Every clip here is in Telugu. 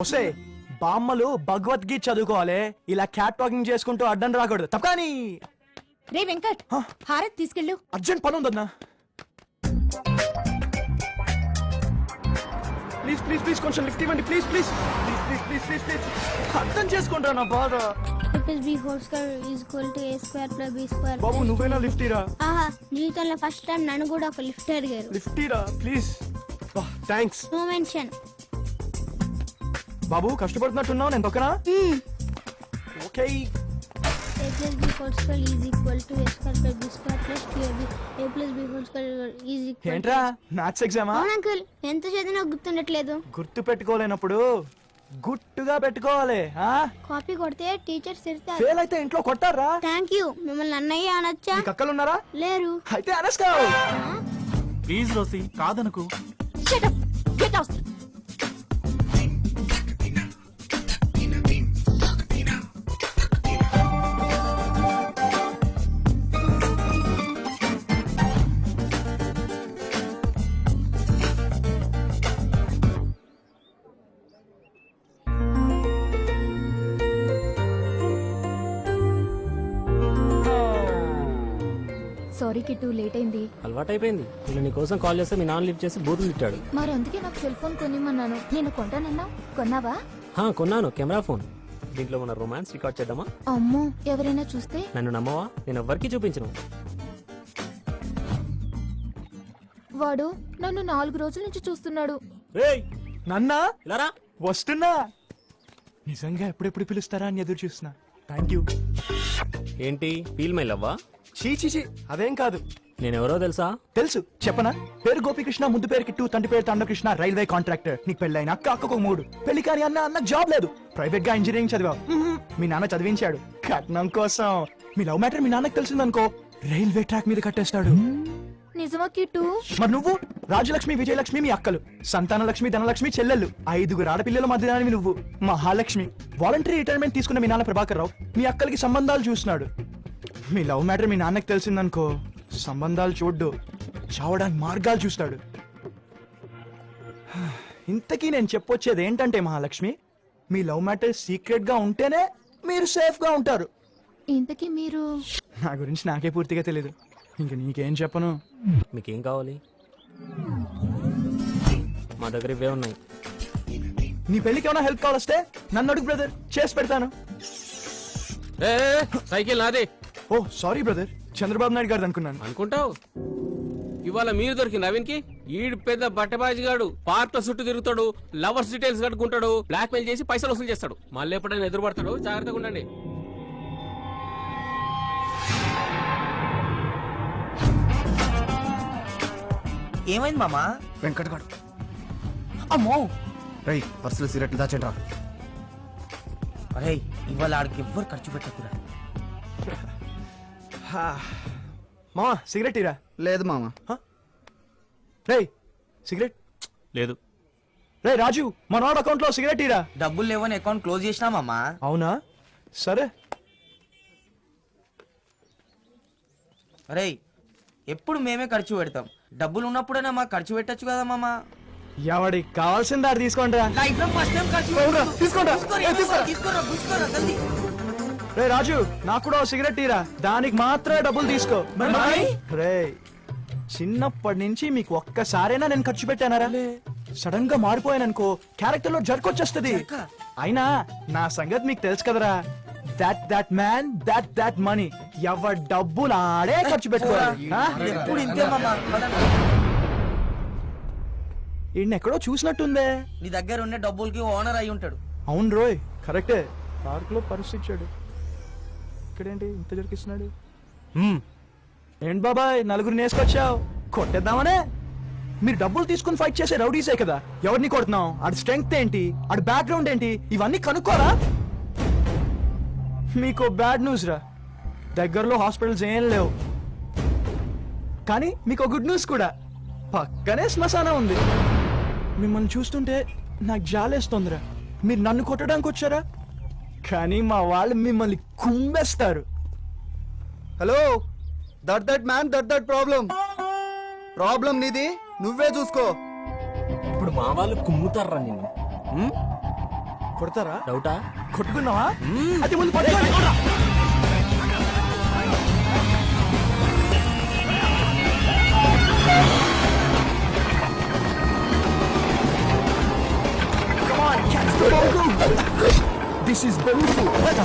వస్తే బామ్మలు భగవద్గీత చదువుకోవాలి, ఇలా క్యాట్ వాకింగ్ చేసుకుంటూ అడ్డం రాకూడదు. తప్పని రే వెంకట్, హారత్ తీసుకెళ్ళు. అర్జెంట్ పని ఉందన్నా. ప్లీజ్ ప్లీజ్ ప్లీజ్ కొంచెం లిఫ్ట్ ఇవ్వండి please please please please please please please అర్థం చేసుకుంటా నా బాధ. బాబు నువ్వేనా లిఫ్ట్ ఇరా? జీవితంలో ఫస్ట్ టైం నన్ను కూడా ఒక లిఫ్ట్ అడిగారు. లిఫ్ట్ ఇరా ప్లీజ్. థ్యాంక్స్. No mention. బాబు కష్టపడుతున్నట్టున్నావు, నేను తొక్కనా? Okay. A plus b whole square is equal to a square plus b square plus 2ab. A plus b whole square is equal. ఏంట్రా మ్యాథ్స్ ఎగ్జామా? అవును అంకుల్, ఎంత చదివినా గుర్తుండట్లేదు. గుర్తు పెట్టుకోలేనప్పుడు గుట్టుగా పెట్టుకోవాలి. కాపీ కొడితే టీచర్ తిడతారు. ఫెయిల్ అయితే ఇంట్లో కొట్టారా? Thank you. మిమ్మల్ని అన్నయ్య అనొచ్చా? మీ కక్కలు ఉన్నారా? లేరు. అయితే అనస్కావు. ప్లీజ్ రోసి, కాదనుకు. Shut up. Get out. Sorry Kittu, late అయింది. అలవాటైపోయింది. నేను నీకోసం కాల్ చేస్తే మీ నాన్న లిఫ్ట్ చేసి బూతులు తిట్టాడు. మరి అందుకే నాకు సెల్ ఫోన్ కొనిమన్నాను. నేను కొంటానన్నా, కొన్నావా? కొన్నాను, కెమెరా ఫోన్. దీంట్లో మన రొమాన్స్ రికార్డ్ చేద్దామా? అమ్మో, ఎవరైనా చూస్తే? నన్ను నమ్మవా? నేను ఎవ్వరికి చూపించను. వాడు నన్ను 4 రోజుల నుంచి చూస్తున్నాడు. రేయ్ నన్నా ఇలారా. వస్తున్నా. నిజంగా ఎప్పుడెప్పుడు పిలుస్తారా అని ఎదురు చూస్తున్నా. Thank you. ఏంటి ఫీల్ మై లవ్వా? చీ చీ చీ, అదేం కాదు. నేనెవరో తెలుసా? తెలుసు, చెప్పనా? పేరు గోపికృష్ణ, ముందు పేరు కిట్టు, తండ్రి పేరు తండకృష్ణ, రైల్వే కాంట్రాక్టర్. నీకు పెళ్ళైన అక్కకు 3 పెళ్లి కాని అన్నకు జాబ్ లేదు. ప్రైవేట్ గా ఇంజనీరింగ్ చదివావు. మీ నాన్న చదివించాడు కట్నం కోసం. మీ లవ్ మ్యాటర్ మీ నాన్నకు తెలిసిందనుకో, రైల్వే ట్రాక్ మీద కట్టేస్తాడు. నిజమా కిట్టు? మరి నువ్వు రాజలక్ష్మి, విజయలక్ష్మి మీ అక్కలు, సంతానలక్ష్మి, ధనలక్ష్మి చెల్లెళ్ళు, 5 ఆడపిల్లల మధ్యదానివి నువ్వు. మహాలక్ష్మి. వాలంటరీ రిటైర్మెంట్ తీసుకున్న మీ నాన్న ప్రభాకర్ రావు మీ అక్కలకి సంబంధాలు చూస్తున్నాడు. మీ లవ్ మ్యాటర్ మీ నాన్నకి తెలిసిందనుకో, సంబంధాలు చూడ్డు, చావడానికి మార్గాలు చూస్తాడు. ఇంతకీ నేను చెప్పొచ్చేది ఏంటంటే మహాలక్ష్మి, మీ లవ్ మ్యాటర్ సీక్రెట్ గా ఉంటేనే మీరు సేఫ్ గా ఉంటారు. ఇంతకీ మీరు? నా గురించి నాకే పూర్తిగా తెలీదు, ఇంక నీకేం చెప్పను. మీకేం కావాలి? మా దగ్గర ఇవే ఉన్నాయి. నీ పెళ్లికి ఏమైనా హెల్ప్ కావాలొస్తే నన్ను అడుగు బ్రదర్, చేసి పెడతాను. సైకిల్ నాది. ఓ సారీ బ్రదర్, చంద్రబాబు నాయుడు గారు అనుకున్నాను. అనుకుంటావు? ఇవాళ మీరు దొరికి నవీన్ కి ఈడు పెద్ద బట్టబాజిగాడు. పార్క్ లో చుట్టూ తిరుగుతాడు, లవర్స్ డీటెయిల్స్ కట్టుకుంటాడు, బ్లాక్ మెయిల్ చేసి పైసలు వసూలు చేస్తాడు. మళ్ళీ ఎప్పుడైనా ఎదురుపడతాడు, జాగ్రత్తగా ఉండండి. ఏమైంది మామా? వెంకటగాడు. అమ్మో, రై పర్సులు సిగరెట్లు దాచండి. అరే ఇవాళ ఆడికి ఎవ్వరు ఖర్చు పెట్టకురా. మామా సిగరెట్ ఇరా. లేదు మామ. రే సిగరెట్ లేదు. రే రాజు, మా నాడు అకౌంట్ లో సిగరెట్ ఇరా. డబ్బులు లేవని అకౌంట్ క్లోజ్ చేసినా మామా. అవునా, సరే. అరే ఎప్పుడు మేమే ఖర్చు పెడతాం, డబ్బులు ఉన్నప్పుడైనా మాకు ఖర్చు పెట్టచ్చు కదా మామా. ఎవడికి కావాల్సిన దారి తీసుకోండి. లైఫ్ లో ఫస్ట్ టైం ఖర్చు తీసుకోరా. రే రాజు, నాకు కూడా సిగరెట్ ఇరా, దానికి మాత్రమే డబ్బులు తీసుకో. రే చిన్నప్పటి నుంచి మీకు ఒక్కసారైనా నేను ఖర్చు పెట్టానరా? సడన్ గా మారిపోయాననుకో, క్యారెక్టర్ లో జర్కొచ్చేస్తుంది. అయినా నా సంగతి మీకు తెలుసు కదరా, దట్ మ్యాన్ దట్ మనీ. ఎవరి డబ్బులు ఆడే ఖర్చు పెట్టుకోవాలి. ఎప్పుడు ఇంతే మామా. ఎక్కడో చూసినట్టుందే. నీ దగ్గర ఉన్న డబ్బులకి ఓనర్ అయి ఉంటాడు. అవును రోయ్, కరెక్టే. పార్క్ లో పరిస్థితి ఇక్కడేంటి ఇంత జరికిస్తున్నాడు? ఏంటి బాబాయ్, నలుగురు నేసుకొచ్చావు, కొట్టేద్దామనే? మీరు డబ్బులు తీసుకుని ఫైట్ చేసే రౌడీసే కదా, ఎవరిని కొడుతున్నావు? ఆడి స్ట్రెంగ్త్ ఏంటి, ఆడి బ్యాక్గ్రౌండ్ ఏంటి, ఇవన్నీ కనుక్కోరా. మీకు బ్యాడ్ న్యూస్ రా, దగ్గరలో హాస్పిటల్స్ ఏం లేవు. కానీ మీకు గుడ్ న్యూస్ కూడా, పక్కనే శ్మశానం ఉంది. మిమ్మల్ని చూస్తుంటే నాకు జాలేస్తోందిరా. మీరు నన్ను కొట్టడానికి వచ్చారా, కానీ మా వాళ్ళు మిమ్మల్ని కుమ్మేస్తారు. Hello, that man that problem నీది, నువ్వే చూసుకో. ఇప్పుడు మా వాళ్ళు కుమ్ముతారా నిన్ను? కొడతారా? డౌటా? కొట్టుకున్నావా? అది ముందు పట్టుకోండి. Come on, catch the bongo. This is bongo. Rada.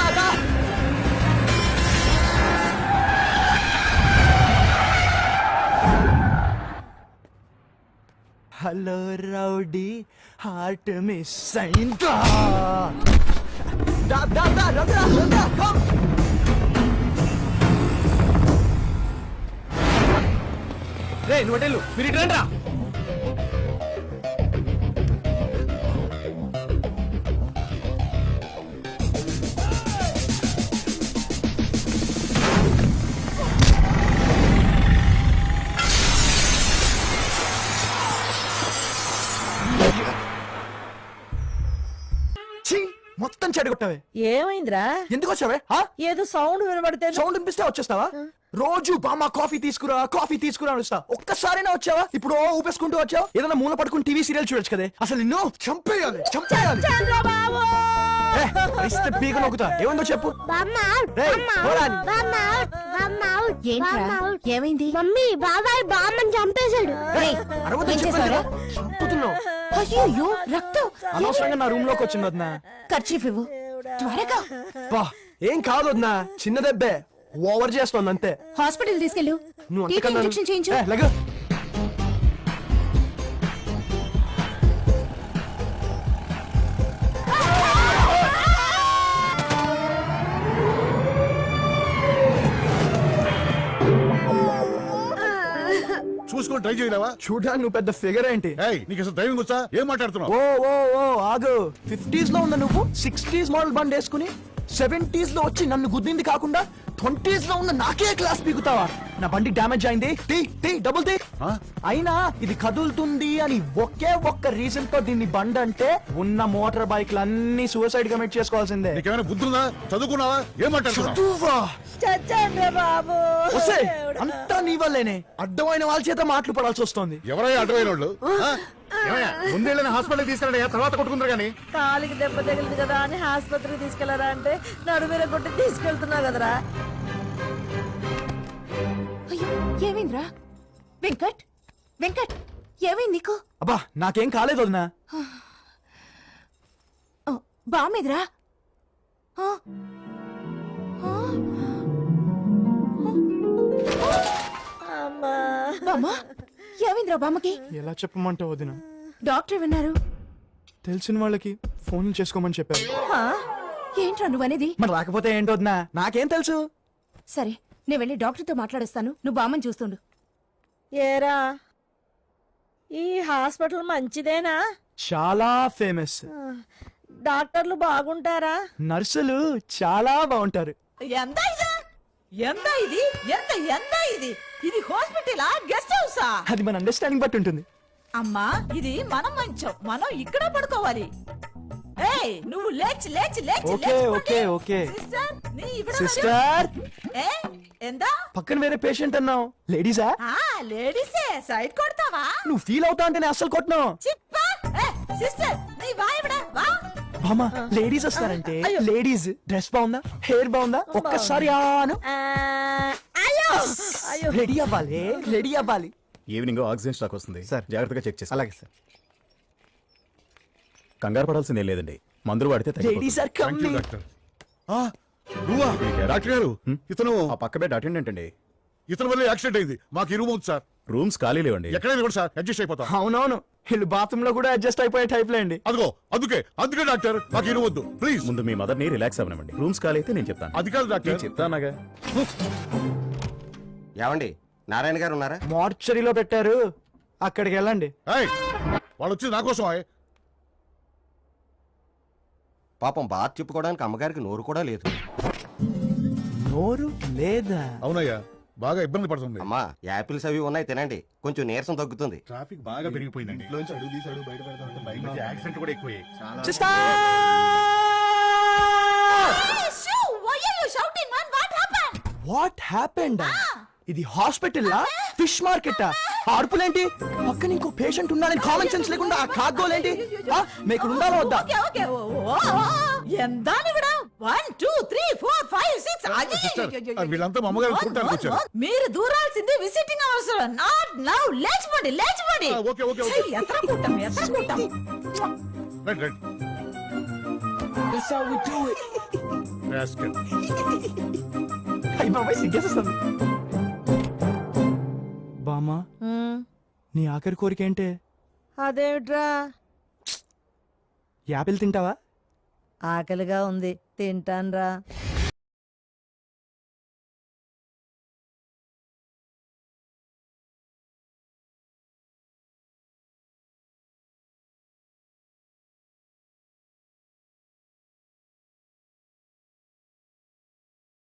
Da. Hello rowdy, heart miss అయిందా? రే నువ్వు అటెళ్ళు, మీరు ఇటు రండి రా. మొత్తం చెడగొట్టావే. ఏమైందిరా? ఎందుకు వచ్చావే? ఏదో సౌండ్ వినబడితే సౌండ్ వినిపిస్తే వచ్చేస్తావా? రోజు బామ్మ కాఫీ తీసుకురా అనిస్తా. ఒక్కసారైనా వచ్చావా? ఇప్పుడు ఊపేసుకుంటూ వచ్చావు. ఏదైనా మూల పడుకుని టీవీ సీరియల్ చూడొచ్చు కదే. అసలు నిన్ను చంపేయాలి. పీక నొక్కుతా. ఏముందో చెప్పు. ఏమైంది? మమ్మీ బాబాయ్ బామ్మని చంపేశాడు. చంపుతున్నావు. అయ్యో రక్తం. అనవసరంగా నా రూమ్ లోకి వచ్చింది వదినా. ఖర్చీఫ్ ఇవ్వు త్వరగా. ఏం కాదు వదినా, చిన్న దెబ్బే. ఓవర్ చేస్తోంది అంతే. హాస్పిటల్ తీసుకెళ్ళు. నువ్వు టీటీ ఇంజెక్షన్ చేయించు. చూసుకొని ట్రై చేయలేవా? చూడడానికి నువ్వు పెద్ద ఫిగర్ ఏంటి? నీకు అసలు డ్రైవింగ్ వచ్చా? ఏం మాట్లాడుతున్నావు? ఓ ఆగు. 50s లో ఉన్న నువ్వు 60s మోడల్ బండి వేసుకుని 70s లో వచ్చి నన్ను గుద్దింది కాకుండా 20s లో ఉన్న నాకే క్లాస్ పీకుతావా? నా బండి డ్యామేజ్ అయింది. డబుల్ తీ. అయినా ఇది కదులుతుంది అని ఒకే ఒక్క రీజన్ తో దీన్ని బండి అంటే ఉన్న మోటార్ బైక్లు అన్ని సూసైడ్ కమిట్ చేసుకోవాల్సిందే. నీకేమైనా బుద్ధుందా? చదువుకున్నావా? ఏం మాట్లాడుతున్నావు? బాబు అంతా నీ వల్లేనే. అడ్డమైన వాళ్ళ చేత మాటలు పడాల్సి వస్తుంది. ఎవరయ్యా అడ్డమైన వాళ్ళు? ముందే హాస్పిటల్ తీసుకెళ్ళా, తర్వాత కొట్టుకుంటారు కానీ. కాలికి దెబ్బ తగిలింది కదా అని ఆసుపత్రికి తీసుకెళ్లారా అంటే నడుమీర కొట్టి తీసుకెళ్తున్నా కదరా. అయ్యో ఏమైందిరా? వెంకట్ ఏమైంది నీకు? అబ్బా నాకేం కాలేదు వదినా. బామేదిరా? బామ్మా ఏమైందిరా బామ్మకి? ఎలా చెప్పమంటావు వదినా? డాక్టర్ విన్నారు. తెలిసిన వాళ్ళకి ఫోన్లు చేసుకోమని చెప్పారు. ఏంట్రా నువ్వనేది? మరి రాకపోతే ఏంటో వదినా, నాకేం తెలుసు. సరే నేను వెళ్ళి డాక్టర్తో మాట్లాడొస్తాను, నువ్వు బామ్మని చూస్తుండు. ఏరా ఈ హాస్పిటల్ మంచిదేనా? చాలా ఫేమస్. డాక్టర్లు బాగుంటారా? నర్సులు చాలా బాగుంటారు. ఇది హాస్పిటలా గెస్ట్ హౌసా? అది మన అండర్స్టాండింగ్ బట్టి ఉంటుంది. అమ్మా ఇది మనం మంచం, మనం ఇక్కడ పడుకోవాలి. ఏయ్ నువ్వు లేచి ఓకే సిస్టర్, ఎందా పక్కన వేరే పేషెంట్ అన్నావు. లేడీసా? లేడీసే. సైడ్ కొడతావా? నువ్వు ఫీల్ అవుతా అంటే నేను అస్సలు కొట్టను. సిస్టర్ నీ వాయిబడా వా. బామా లేడీస్ వస్తారంటే లేడీస్ డ్రెస్ బాగుందా, హెయిర్ బాగుందా, ఒక్కసారి ఆను. రెడీ అవ్వాలి. ఈవినింగ్ ఆక్సిజన్ స్టాక్ వస్తుంది సార్, జాగ్రత్తగా చెక్ చేసి. అలాగే సార్. కంగారు పడాల్సిందే లేదండి, మందులు వాడితే లేడీస్ ఆర్ కమింగ్. నువ్వా డాక్టర్ గారు? ఇతను ఆ పక్క బెడ్ అటెండెంట్ అండి. ఇతని వల్ల యాక్సిడెంట్ అయింది. మాకు ఈ రూమ్ ఉంది సార్. రూమ్స్ ఖాళీ లేవండి. ఎక్కడైనా కూడా సార్ అడ్జస్ట్ అయిపోతాం. అవునవును, వీళ్ళు బాత్రూమ్ లో కూడా అడ్జస్ట్ అయిపోయే టైప్ లేండి. అదిగో అందుకే డాక్టర్ మాకు ఈ రూమ్ వద్దు ప్లీజ్. ముందు మీ మదర్ ని రిలాక్స్ అవ్వనివ్వండి. రూమ్స్ ఖాళీ అయితే నేను చెప్తాను. అది కాదు డాక్టర్. చెప్తానాగా. ఏమండి నారాయణ గారు ఉన్నారా? మార్చరీలో పెట్టారు, అక్కడికి వెళ్ళండి. వాళ్ళు వచ్చి నా కోసం. పాపం బాధ చెప్పుకోవడానికి అమ్మగారికి నోరు కూడా లేదు. నోరు లేదా? అవునయ్యా, బాగా ఇబ్బంది పడుతుంది. అమ్మా యాపిల్స్ అవి ఉన్నాయి, తినండి, కొంచెం నీరసం తగ్గుతుంది. ట్రాఫిక్ బాగా పెరిగిపోయిందండి. యాక్సిడెంట్ కూడా ఎక్కువయ్యాయి. What happened? ఇది హాస్పిటల్ ఫిష్ మార్కెట్? అరుపులేంటి? పక్కన ఇంకో పేషెంట్ ఉన్నాడని కామన్ సెన్స్ లేకుండా ఆ కాగ్గోలేంటి? మీకు ఉండాలా వద్దా? ఓకే ఓకే ఎందాని కూడా 1 2 3 4 5 6 సిస్టర్, వీళ్ళంతా మా అమ్మగారిని చూడటానికి వచ్చారు. మీరు దూరాల్సింది విజిటింగ్ అవర్స్ నాట్ నౌ. లేచిపోండి లేచిపోండి. Okay okay okay. ఎత్ర కూటం ఎత్ర కూటం. Right right. రాస్కెల్. అయ్య బాబాయ్ సిగ్గేసేస్తుంది. బామ్మా నీ ఆఖరి కోరిక ఏంటే? అదేమిట్రా? యాపిల్ తింటావా? ఆకలిగా ఉంది, తింటాన్రా.